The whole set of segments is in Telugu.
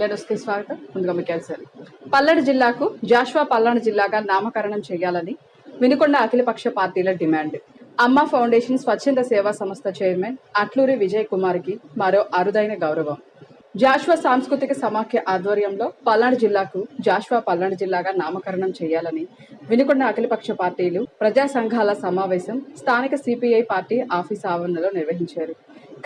పల్లెడుకి స్వాగతం. ముందుగా ముఖ్యాంశాలు. పల్లెడు జిల్లాకు జాషువా పల్నాడు జిల్లాగా నామకరణం చేయాలని వినుకొండ అఖిలపక్ష పార్టీల డిమాండ్. అమ్మ ఫౌండేషన్ స్వచ్ఛంద సేవా సంస్థ చైర్మన్ అట్లూరి విజయ్ కుమార్కి మరో అరుదైన గౌరవం. జాషువా సాంస్కృతిక సమాఖ్య ఆధ్వర్యంలో పల్నాడు జిల్లాకు జాషువా పల్నాడు జిల్లాగా నామకరణం చేయాలని వినుకొండ అఖిలపక్ష పార్టీలు ప్రజా సంఘాల సమావేశం స్థానిక సిపిఐ పార్టీ ఆఫీస్ ఆవరణలో నిర్వహించారు.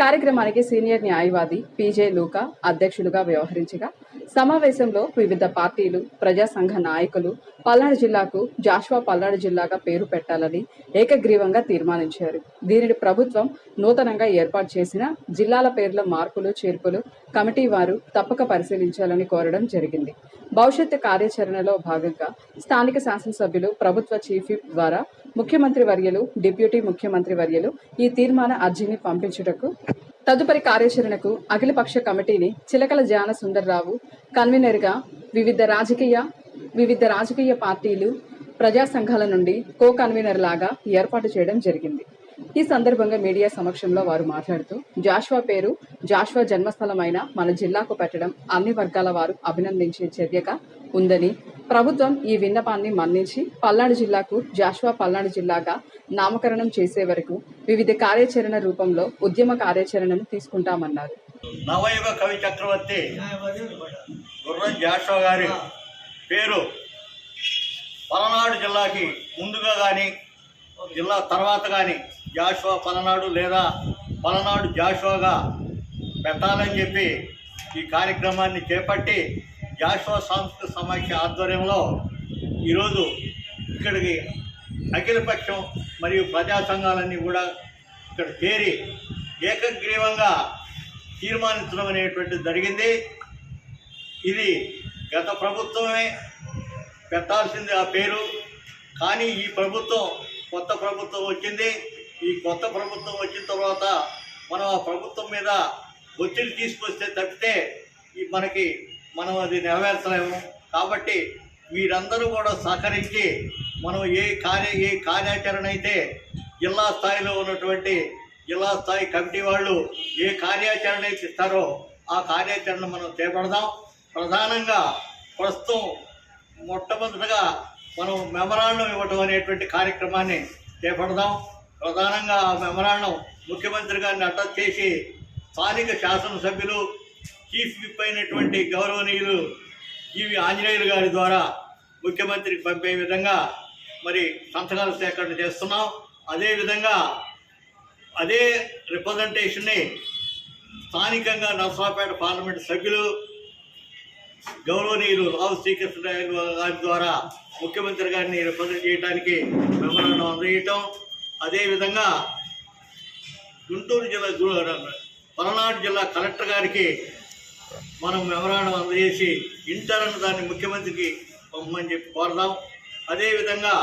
కార్యక్రమానికి సీనియర్ న్యాయవాది పీజే లూకా అధ్యక్షులుగా వ్యవహరించగా సమావేశంలో వివిధ పార్టీలు ప్రజా సంఘ నాయకులు పల్నాడు జిల్లాకు జాషువా పల్నాడు జిల్లాగా పేరు పెట్టాలని ఏకగ్రీవంగా తీర్మానించారు. దీనిని ప్రభుత్వం నూతనంగా ఏర్పాటు చేసిన జిల్లాల పేర్ల మార్పులు చేర్పులు కమిటీ వారు తప్పక పరిశీలించాలని కోరడం జరిగింది. భవిష్యత్తు కార్యాచరణలో భాగంగా స్థానిక శాసనసభ్యులు ప్రభుత్వ చీఫ్ విప్ ద్వారా ముఖ్యమంత్రి వర్యులు డిప్యూటీ ముఖ్యమంత్రి వర్యులు ఈ తీర్మాన అర్జీని పంపించుటకు తదుపరి కార్యాచరణకు అఖిలపక్ష కమిటీని చిలకల జాన సుందర్రావు కన్వీనర్గా వివిధ రాజకీయ పార్టీలు ప్రజా సంఘాల నుండి కో కన్వీనర్ లాగా ఏర్పాటు చేయడం జరిగింది. ఈ సందర్భంగా మీడియా సమక్షంలో వారు మాట్లాడుతూ జాషువా పేరు జాషువా జన్మస్థలమైన మన జిల్లాకు పెట్టడం అన్ని వర్గాల వారు అభినందించే చర్యగా ఉందని, ప్రభుత్వం ఈ విన్నపాన్ని మన్నించి పల్నాడు జిల్లాకు జాషువా పల్నాడు జిల్లాగా నామకరణం చేసే వరకు వివిధ కార్యాచరణ రూపంలో ఉద్యమ కార్యాచరణను తీసుకుంటామన్నారు. నవయుగ కవి చక్రవర్తి గుర్రం జాషువా గారి పేరు పలనాడు జిల్లాకి ముందుగా కానీ జిల్లా తర్వాత కానీ జాషువా పలనాడు లేదా పలనాడు జాషువాగా పెట్టాలని చెప్పి ఈ కార్యక్రమాన్ని చేపట్టి జాషువా సాంస్కృతిక సమాఖ్య ఆధ్వర్యంలో ఈరోజు ఇక్కడికి అఖిలపక్షం మరియు ప్రజా సంఘాలన్నీ కూడా ఇక్కడ చేరి ఏకగ్రీవంగా తీర్మానించడం అనేటువంటిది జరిగింది. ఇది గత ప్రభుత్వమే పెట్టాల్సింది ఆ పేరు, కానీ ఈ ప్రభుత్వం కొత్త ప్రభుత్వం వచ్చింది. ఈ కొత్త ప్రభుత్వం వచ్చిన తర్వాత మనం ఆ ప్రభుత్వం మీద ఒత్తిడి తీసుకొస్తే తప్పితే మనం అది నెరవేర్చలేము. కాబట్టి మీరందరూ కూడా సహకరించి మనం ఏ కార్యాచరణ అయితే జిల్లా స్థాయిలో ఉన్నటువంటి జిల్లా స్థాయి కమిటీ వాళ్ళు ఏ కార్యాచరణ అయితే ఇస్తారో ఆ కార్యాచరణ మనం చేపడదాం. ప్రధానంగా ప్రస్తుతం మొట్టమొదటిగా మనం మెమరాండం ఇవ్వటం అనేటువంటి కార్యక్రమాన్ని చేపడదాం. ప్రధానంగా ఆ మెమరాండం ముఖ్యమంత్రి గారిని అటాచ్ చేసి స్థానిక శాసనసభ్యులు చీఫ్ విప్ అయినటువంటి గౌరవనీయులు జీవి ఆంజనేయులు గారి ద్వారా ముఖ్యమంత్రికి పంపే విధంగా మరి సంతకాల సేకరణ చేస్తున్నాం. అదేవిధంగా అదే రిప్రజెంటేషన్ని స్థానికంగా నరసరావుపేట పార్లమెంటు సభ్యులు గౌరవనీయులు రావు శ్రీకృష్ణ గారి ద్వారా ముఖ్యమంత్రి గారిని రిప్రజెంట్ చేయడానికి మెమరాండం అందజేయటం. అదేవిధంగా గుంటూరు జిల్లా పలనాడు జిల్లా కలెక్టర్ గారికి మనం మెమరాండం అందజేసి ఇంటర్న్ దాన్ని ముఖ్యమంత్రికి పంపమని చెప్పి కోరదాం. అదేవిధంగా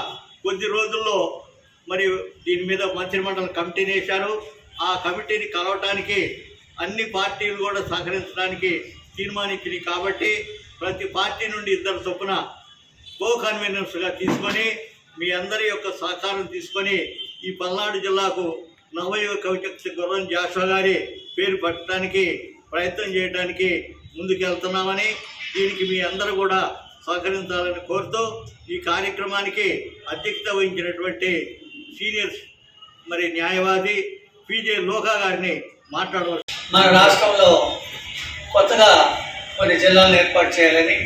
కొద్ది రోజుల్లో మరి దీని మీద మంత్రిమండలి కమిటీని వేశారు. ఆ కమిటీని కలవటానికి అన్ని పార్టీలు కూడా సహకరించడానికి తీర్మానించినాయి. కాబట్టి ప్రతి పార్టీ నుండి 2 చొప్పున కో కన్వీనర్స్గా తీసుకొని మీ అందరి యొక్క సహకారం తీసుకొని ఈ పల్నాడు జిల్లాకు నవయుగ కవిచక్ర గుర్రం జాషువా గారి పేరు పెట్టడానికి ప్రయత్నం చేయడానికి ముందుకెళ్తున్నామని, దీనికి మీ అందరూ కూడా సహకరించాలని కోరుతూ ఈ కార్యక్రమానికి అధ్యక్షత వహించినటువంటి సీనియర్ మరి న్యాయవాది పీజే లూకా గారిని మాట్లాడవచ్చు. మన రాష్ట్రంలో కొత్తగా కొన్ని జిల్లాలను ఏర్పాటు చేయాలని,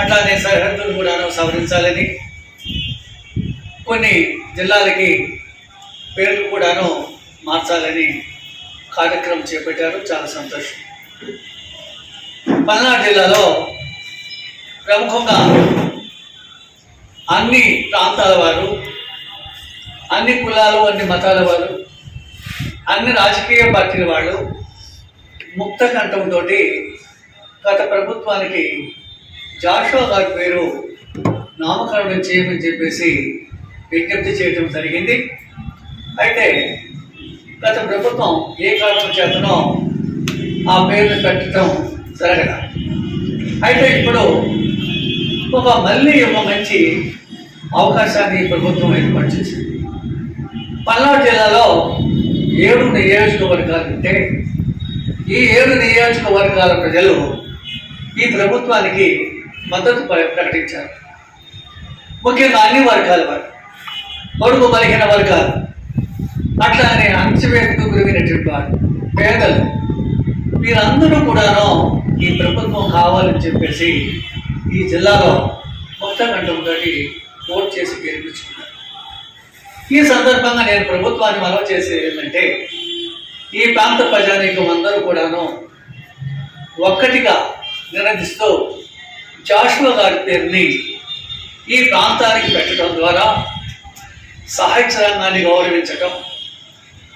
అట్లానే సరిహద్దులు కూడా సవరించాలని, కొన్ని జిల్లాలకి పేర్లు కూడాను మార్చాలని కార్యక్రమం చేపట్టారు. చాలా సంతోషం. పల్నాడు జిల్లాలో ప్రముఖంగా అన్ని ప్రాంతాల వారు, అన్ని కులాలు, అన్ని మతాల వారు, అన్ని రాజకీయ పార్టీల వాళ్ళు ముక్త కంఠంతో గత ప్రభుత్వానికి జాషువా గారి పేరు నామకరణం చేయమని చెప్పేసి విజ్ఞప్తి చేయడం జరిగింది. అయితే గత ప్రభుత్వం ఏ కారణం చేతనో ఆ పేరును పెట్టడం జరగదు. అయితే ఇప్పుడు మళ్ళీ ఒక మంచి అవకాశాన్ని ప్రభుత్వం ఏర్పాటు చేసింది. పల్నాడు జిల్లాలో 7 నియోజకవర్గాలు ఉంటే ఈ 7 నియోజకవర్గాల ప్రజలు ఈ ప్రభుత్వానికి మద్దతు ప్రకటించారు. ముఖ్యంగా అన్ని వర్గాల వారు, బడుగు బలహీన వర్గాలు, అట్లానే అణచివేతకు గురైనటువంటి వారు, పేదలు, వీరందరూ కూడాను ఈ ప్రభుత్వం కావాలని చెప్పేసి ఈ జిల్లాలో ముక్తకంఠంతో ఓట్ చేసి గెలిపించుకున్నారు. ఈ సందర్భంగా నేను ప్రభుత్వాన్ని మనవి చేసేది ఏంటంటే, ఈ ప్రాంత ప్రజానీకం అందరూ కూడాను ఒక్కటిగా నినదిస్తూ జాషువా గారి పేరుని ఈ ప్రాంతానికి పెట్టడం ద్వారా సాహిత్య రంగాన్ని గౌరవించటం,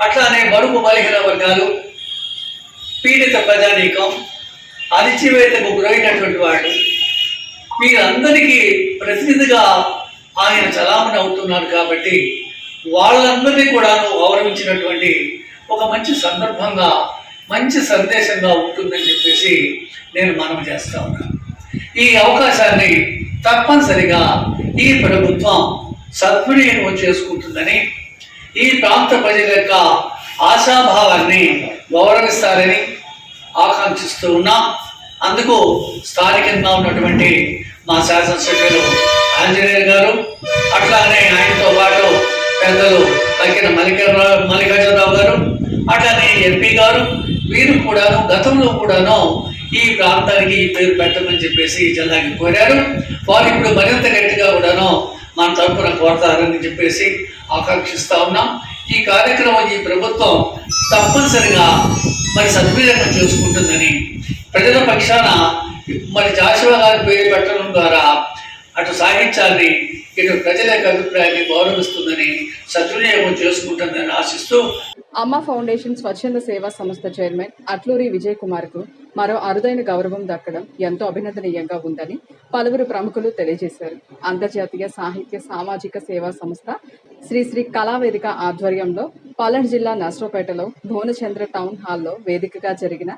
అట్లానే బడుగు బలహీన వర్గాలు, పీడిత ప్రజానీకం, అణచివేతకు గురైనటువంటి వాళ్ళు, వీరందరికీ ప్రతినిధిగా ఆయన చలామణి అవుతున్నారు. కాబట్టి వాళ్ళందరినీ కూడా గౌరవించినటువంటి ఒక మంచి సందర్భంగా, మంచి సందేశంగా ఉంటుందని చెప్పేసి నేను మనవి చేస్తా ఉన్నాను. ఈ అవకాశాన్ని తప్పనిసరిగా ఈ ప్రభుత్వం సద్వినియోగం చేసుకుంటుందని, ఈ ప్రాంత ప్రజల యొక్క ఆశాభావాన్ని గౌరవిస్తారని ఆకాంక్షిస్తూ ఉన్నాం. అందుకు స్థానికంగా ఉన్నటువంటి మా శాసనసభ్యులు ఆంజనేయ గారు, అట్లానే ఆయనతో పాటు పెద్దలు తగ్గిన మల్లికార్జునరావు గారు, అట్లానే ఎంపీ గారు, వీరు కూడాను గతంలో కూడాను ఈ ప్రాంతానికి ఈ పేరు పెట్టమని చెప్పేసి ఈ జిల్లాకి కోరారు. వారు ఇప్పుడు మరింత గట్టిగా కూడాను మన తరఫున కోరతారని చెప్పేసి ఆకాంక్షిస్తా ఉన్నాం. ఈ కార్యక్రమం ఈ ప్రభుత్వం తప్పనిసరిగా సద్వినియోగం చేసుకుంటుందని, ప్రజల పక్షాన జాషువా గారి పేరు పెట్టడం ద్వారా అటు సాహిత్యాన్ని, ఇటు ప్రజల యొక్క అభిప్రాయాన్ని గౌరవిస్తుందని, సద్వినియోగం చేసుకుంటుందని ఆశిస్తూ, అమ్మ ఫౌండేషన్ స్వచ్ఛంద సేవా సంస్థ చైర్మన్ అట్లూరి విజయ్ కుమార్ కు మరో అరుదైన గౌరవం దక్కడం ఎంతో అభినందనీయంగా ఉందని పలువురు ప్రముఖులు తెలియజేశారు. అంతర్జాతీయ సాహిత్య సామాజిక సేవా సంస్థ శ్రీ శ్రీ కళావేదిక ఆధ్వర్యంలో పల్నాడు జిల్లా నర్సరావుపేటలో భువనచంద్ర టౌన్ హాల్లో వేదికగా జరిగిన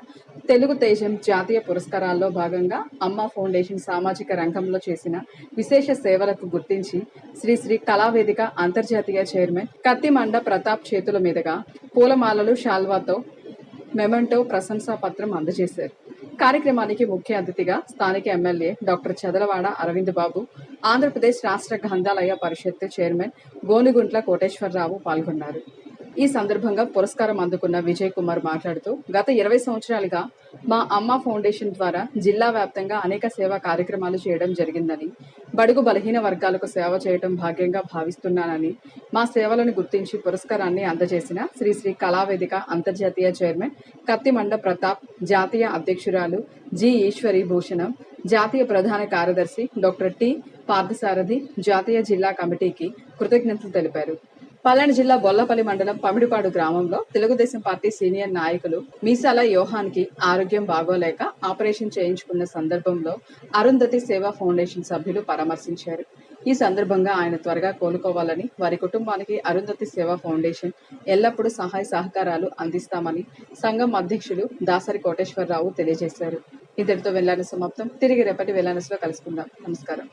తెలుగు తేజం జాతీయ పురస్కారాల్లో భాగంగా అమ్మ ఫౌండేషన్ సామాజిక రంగంలో చేసిన విశేష సేవలకు గుర్తించి శ్రీ శ్రీ కళావేదిక అంతర్జాతీయ చైర్మన్ కత్తిమండ ప్రతాప్ చేతుల మీదుగా పూలమాలలు, శాల్వాతో మెమెంటో ప్రశంసా పత్రం అందజేశారు. కార్యక్రమానికి ముఖ్య అతిథిగా స్థానిక ఎమ్మెల్యే డాక్టర్ చదలవాడ అరవింద్ బాబు, ఆంధ్రప్రదేశ్ రాష్ట్ర గ్రంథాలయ పరిషత్ చైర్మన్ గోనుగుంట్ల కోటేశ్వరరావు పాల్గొన్నారు. ఈ సందర్భంగా పురస్కారం అందుకున్న విజయ్ కుమార్ మాట్లాడుతూ, గత 20 సంవత్సరాలుగా మా అమ్మ ఫౌండేషన్ ద్వారా జిల్లా వ్యాప్తంగా అనేక సేవా కార్యక్రమాలు చేయడం జరిగిందని, బడుగు బలహీన వర్గాలకు సేవ చేయడం భాగ్యంగా భావిస్తున్నానని, మా సేవలను గుర్తించి పురస్కారాన్ని అందజేసిన శ్రీ శ్రీ కళావేదిక అంతర్జాతీయ చైర్మన్ కత్తిమండ ప్రతాప్, జాతీయ అధ్యక్షురాలు జి ఈశ్వరి భూషణం, జాతీయ ప్రధాన కార్యదర్శి డాక్టర్ టి పార్థసారథి, జాతీయ జిల్లా కమిటీకి కృతజ్ఞతలు తెలిపారు. పల్నాడు జిల్లా బొల్లపల్లి మండలం పమిడిపాడు గ్రామంలో తెలుగుదేశం పార్టీ సీనియర్ నాయకులు మీసాల యోహాన్కి ఆరోగ్యం బాగోలేక ఆపరేషన్ చేయించుకున్న సందర్భంలో అరుంధతి సేవా ఫౌండేషన్ సభ్యులు పరామర్శించారు. ఈ సందర్భంగా ఆయన త్వరగా కోలుకోవాలని, వారి కుటుంబానికి అరుంధతి సేవా ఫౌండేషన్ ఎల్లప్పుడూ సహాయ సహకారాలు అందిస్తామని సంఘం అధ్యక్షులు దాసరి కోటేశ్వరరావు తెలియజేశారు. ఇంతటితో వెళ్లాను సమాప్తం. తిరిగి రేపటి వెళ్లానస్లో కలుసుకుందాం. నమస్కారం.